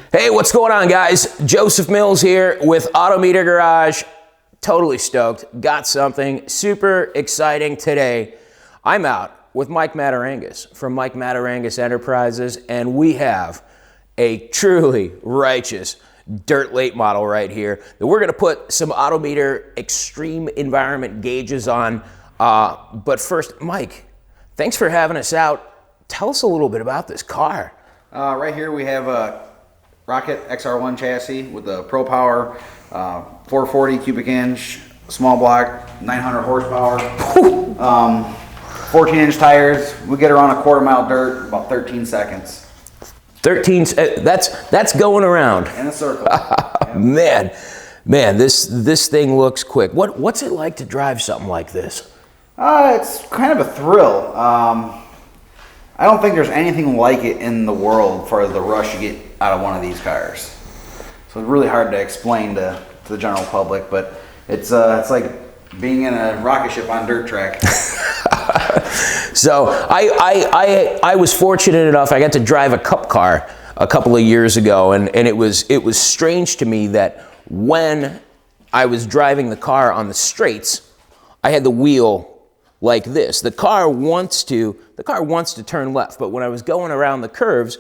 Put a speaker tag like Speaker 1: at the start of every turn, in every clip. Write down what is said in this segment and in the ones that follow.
Speaker 1: Hey, what's going on, guys? Joseph Mills here with AutoMeter Garage. Totally stoked. Got something super exciting today. I'm out with Mike Mataragas from Mike Mataragas Enterprises, and we have a truly righteous dirt late model right here that we're going to put some AutoMeter Extreme Environment gauges on. But first, Mike, thanks for having us out. Tell us a little bit about this car.
Speaker 2: Right here we have a Rocket XR1 chassis with a Pro Power 440 cubic inch, small block, 900 horsepower, 14-inch tires. We get around a quarter mile dirt, about 13 seconds.
Speaker 1: 13, that's going around.
Speaker 2: In a circle.
Speaker 1: Man, this thing looks quick. What's it like to drive something like this?
Speaker 2: It's kind of a thrill. I don't think there's anything like it in the world for the rush you get out of one of these cars. So it's really hard to explain to the general public, but it's like being in a rocket ship on dirt track.
Speaker 1: So I was fortunate enough, I got to drive a Cup car a couple of years ago, and it was strange to me that when I was driving the car on the straights, I had the wheel like this. The car wants to turn left, but when I was going around the curves,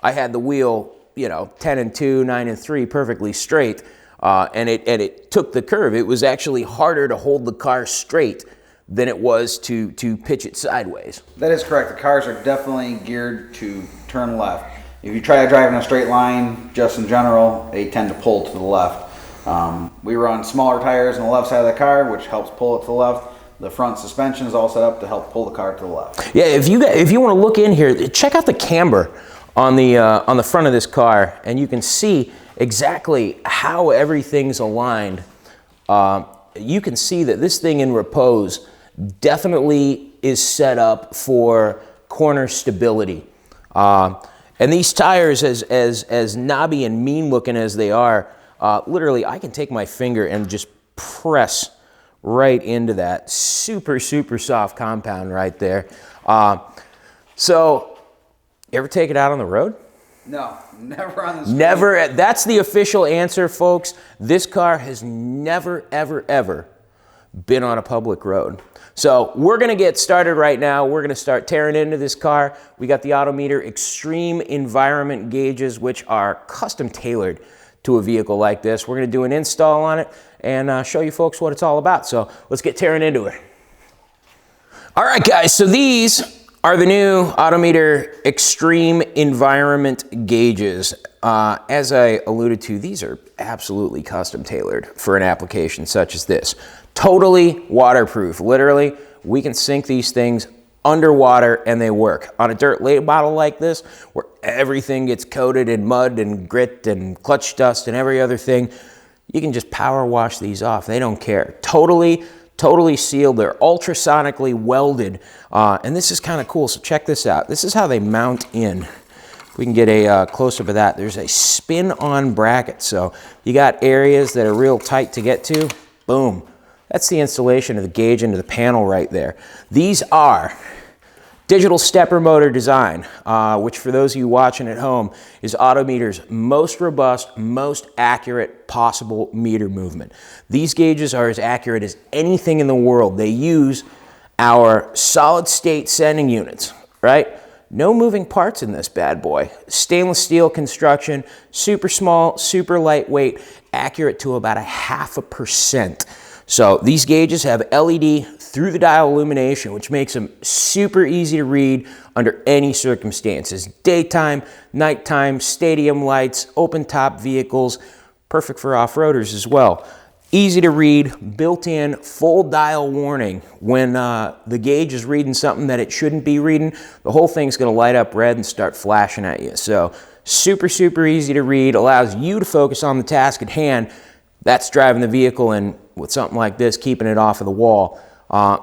Speaker 1: I had the wheel, 10 and 2, 9 and 3, perfectly straight, and it took the curve. It was actually harder to hold the car straight than it was to pitch it sideways.
Speaker 2: That is correct. The cars are definitely geared to turn left. If you try to drive in a straight line, just in general, they tend to pull to the left. We run smaller tires on the left side of the car, which helps pull it to the left. The front suspension is all set up to help pull the car to the left.
Speaker 1: Yeah, if you want to look in here, check out the camber on the front of this car, and you can see exactly how everything's aligned. You can see that this thing in repose definitely is set up for corner stability. And these tires, as knobby and mean looking as they are, literally I can take my finger and just press right into that super soft compound right there. So you ever take it out on the road?
Speaker 2: No, never on the street.
Speaker 1: Never. That's the official answer, folks. This car has never ever been on a public road. So we're going to get started right now. We're going to start tearing into this car. We got the AutoMeter Extreme Environment gauges, which are custom tailored to a vehicle like this. We're going to do an install on it and show you folks what it's all about. So let's get tearing into it. All right, guys, so these are the new AutoMeter Extreme Environment gauges. As I alluded to, these are absolutely custom tailored for an application such as this. Totally waterproof. Literally, we can sink these things underwater and they work. On a dirt late model like this, where everything gets coated in mud and grit and clutch dust and every other thing, you can just power wash these off. They don't care. Totally sealed. They're ultrasonically welded. And this is kind of cool. So check this out. This is how they mount in. If we can get a close-up of that. There's a spin-on bracket. So you got areas that are real tight to get to. Boom. That's the installation of the gauge into the panel right there. These are digital stepper motor design, which for those of you watching at home is AutoMeter's most robust, most accurate possible meter movement. These gauges are as accurate as anything in the world. They use our solid state sending units, right? No moving parts in this bad boy. Stainless steel construction, super small, super lightweight, accurate to about 0.5%. So these gauges have LED through the dial illumination, which makes them super easy to read under any circumstances. Daytime, nighttime, stadium lights, open top vehicles, perfect for off-roaders as well. Easy to read, built-in full dial warning. When the gauge is reading something that it shouldn't be reading, the whole thing's gonna light up red and start flashing at you. So super easy to read, allows you to focus on the task at hand. That's driving the vehicle, and with something like this, keeping it off of the wall.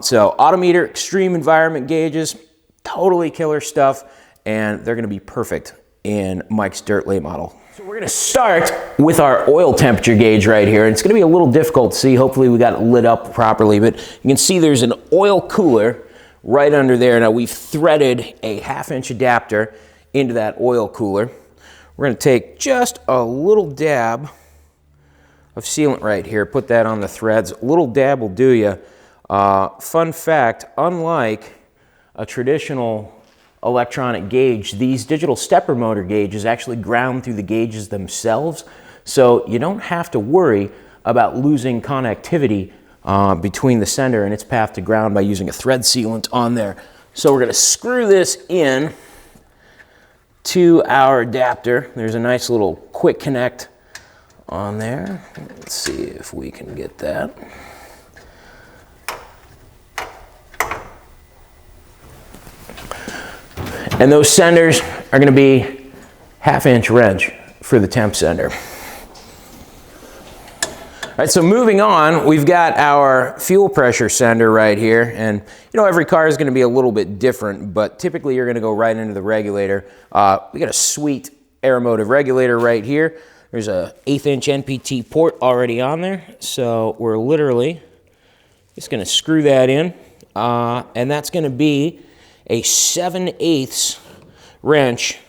Speaker 1: So AutoMeter Extreme Environment gauges, totally killer stuff, and they're gonna be perfect in Mike's dirt late model. So we're gonna start with our oil temperature gauge right here. It's gonna be a little difficult to see. Hopefully we got it lit up properly, but you can see there's an oil cooler right under there. Now we've threaded a 1/2 inch adapter into that oil cooler. We're going to take just a little dab of sealant right here, put that on the threads. A little dab will do you. Fun fact, unlike a traditional electronic gauge, these digital stepper motor gauges actually ground through the gauges themselves, so you don't have to worry about losing connectivity between the sender and its path to ground by using a thread sealant on there. So we're going to screw this in to our adapter. There's a nice little quick connect on there. Let's see if we can get that. And those senders are going to be 1/2-inch wrench for the temp sender. All right, so moving on, we've got our fuel pressure sender right here. And you know, every car is going to be a little bit different, but typically you're going to go right into the regulator. We got a sweet Aeromotive regulator right here. There's a 1/8-inch NPT port already on there. So we're literally just going to screw that in. And that's going to be a 7/8 wrench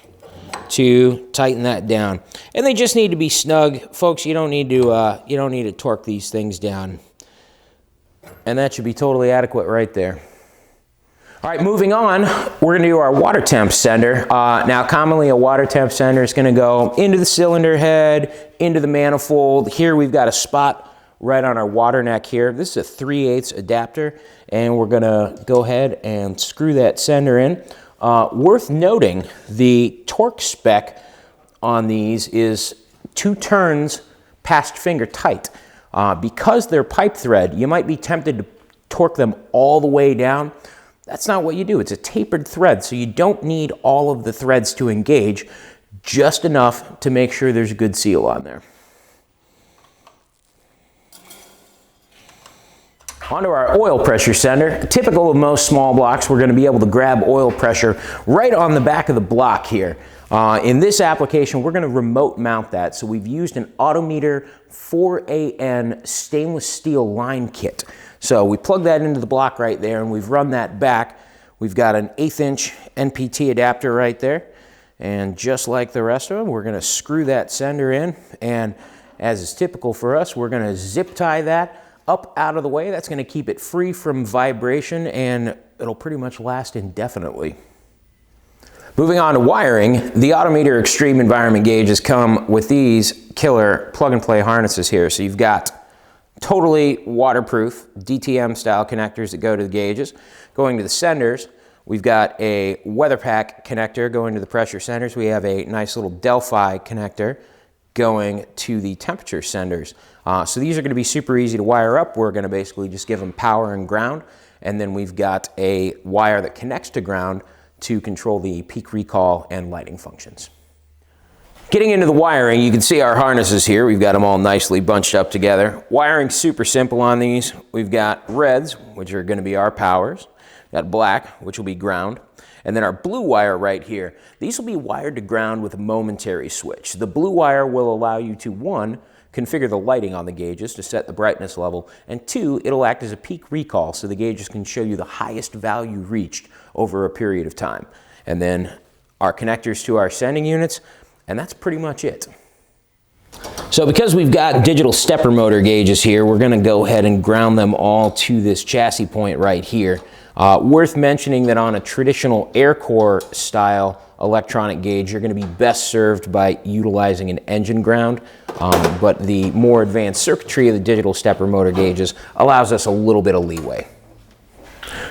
Speaker 1: to tighten that down, and they just need to be snug, folks. You don't need to torque these things down, and that should be totally adequate right there. All right, moving on, we're going to do our water temp sender. Now, commonly a water temp sender is going to go into the cylinder head, into the manifold. Here we've got a spot right on our water neck here. This is a 3/8 adapter, and we're going to go ahead and screw that sender in. Worth noting, the torque spec on these is 2 turns past finger tight. Because they're pipe thread, you might be tempted to torque them all the way down. That's not what you do. It's a tapered thread, so you don't need all of the threads to engage, just enough to make sure there's a good seal on there. Onto our oil pressure sender. Typical of most small blocks, we're going to be able to grab oil pressure right on the back of the block here. In this application, we're going to remote mount that. So we've used an AutoMeter 4AN stainless steel line kit. So we plug that into the block right there, and we've run that back. We've got an 1/8-inch NPT adapter right there. And just like the rest of them, we're going to screw that sender in. And as is typical for us, we're going to zip tie that up out of the way. That's going to keep it free from vibration, and it'll pretty much last indefinitely. Moving on to wiring, the AutoMeter Extreme Environment gauges come with these killer plug-and-play harnesses here. So you've got totally waterproof DTM style connectors that go to the gauges. Going to the senders, we've got a weather pack connector going to the pressure senders. We have a nice little Delphi connector going to the temperature senders. So these are going to be super easy to wire up. We're going to basically just give them power and ground, and then we've got a wire that connects to ground to control the peak recall and lighting functions. Getting into the wiring, you can see our harnesses here. We've got them all nicely bunched up together. Wiring's super simple on these. We've got reds, which are going to be our powers. We've got black, which will be ground. And then our blue wire right here. These will be wired to ground with a momentary switch. The blue wire will allow you to, 1, configure the lighting on the gauges to set the brightness level, and 2, it'll act as a peak recall so the gauges can show you the highest value reached over a period of time. And then our connectors to our sending units, and that's pretty much it. So because we've got digital stepper motor gauges here, we're going to go ahead and ground them all to this chassis point right here. Worth mentioning that on a traditional air core style electronic gauge, you're going to be best served by utilizing an engine ground, but the more advanced circuitry of the digital stepper motor gauges allows us a little bit of leeway.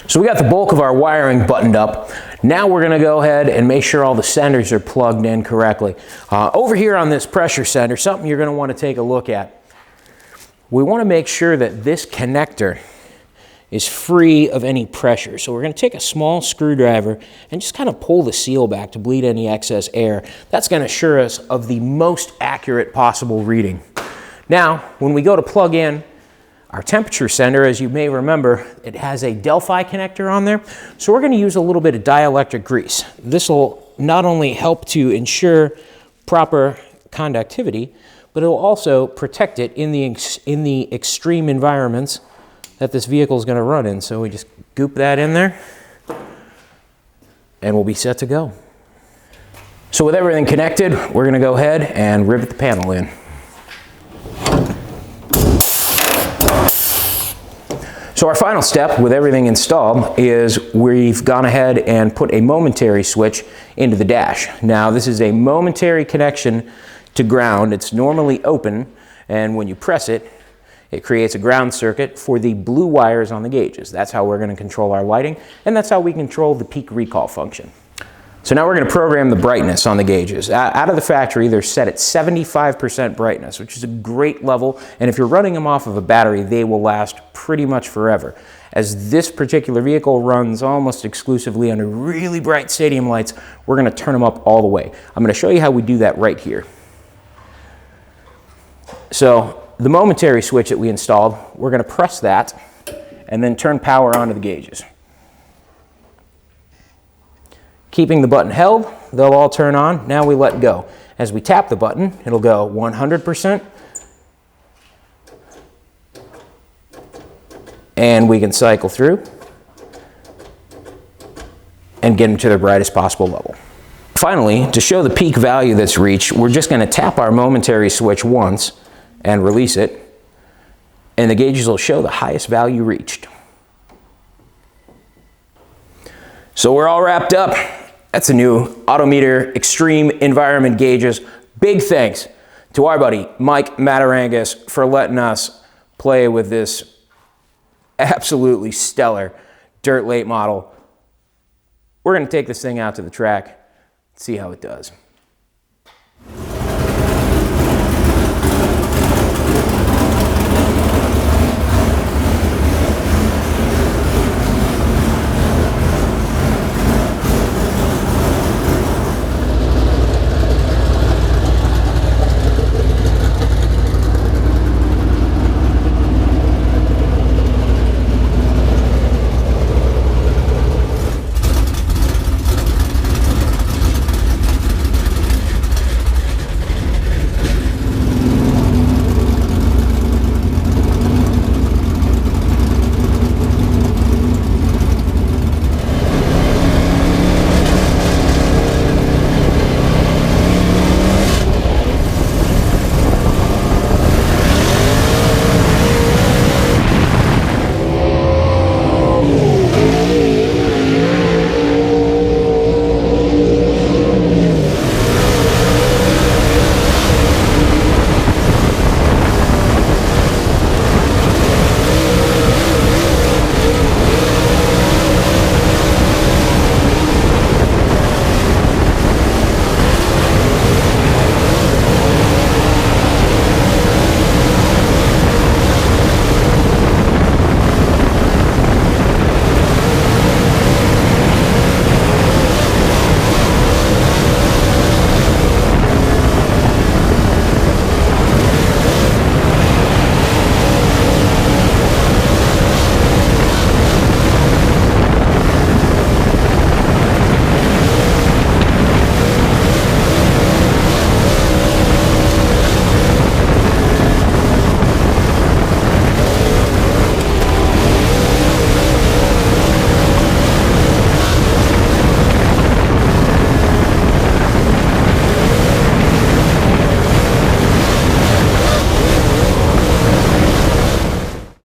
Speaker 1: So we got the bulk of our wiring buttoned up. Now we're going to go ahead and make sure all the senders are plugged in correctly. Over here on this pressure sender, something you're going to want to take a look at. We want to make sure that this connector is free of any pressure. So we're going to take a small screwdriver and just kind of pull the seal back to bleed any excess air. That's going to assure us of the most accurate possible reading. Now, when we go to plug in our temperature sender, as you may remember, it has a Delphi connector on there. So we're going to use a little bit of dielectric grease. This will not only help to ensure proper conductivity, but it will also protect it in the extreme environments that this vehicle is going to run in. So we just goop that in there, and we'll be set to go. So with everything connected, we're going to go ahead and rivet the panel in. So our final step with everything installed is we've gone ahead and put a momentary switch into the dash. Now this is a momentary connection to ground. It's normally open, and when you press it, it creates a ground circuit for the blue wires on the gauges. That's how we're going to control our lighting, and that's how we control the peak recall function. So now we're going to program the brightness on the gauges. Out of the factory, they're set at 75% brightness, which is a great level, and if you're running them off of a battery, they will last pretty much forever. As this particular vehicle runs almost exclusively under really bright stadium lights, we're going to turn them up all the way. I'm going to show you how we do that right here. So the momentary switch that we installed, we're going to press that and then turn power onto the gauges. Keeping the button held, they'll all turn on. Now we let go. As we tap the button, it'll go 100%. And we can cycle through and get them to their brightest possible level. Finally, to show the peak value that's reached, we're just going to tap our momentary switch once and release it, and the gauges will show the highest value reached. So we're all wrapped up. That's a new AutoMeter Extreme Environment gauges. Big thanks to our buddy Mike Mataragas for letting us play with this absolutely stellar dirt late model. We're going to take this thing out to the track, see how it does.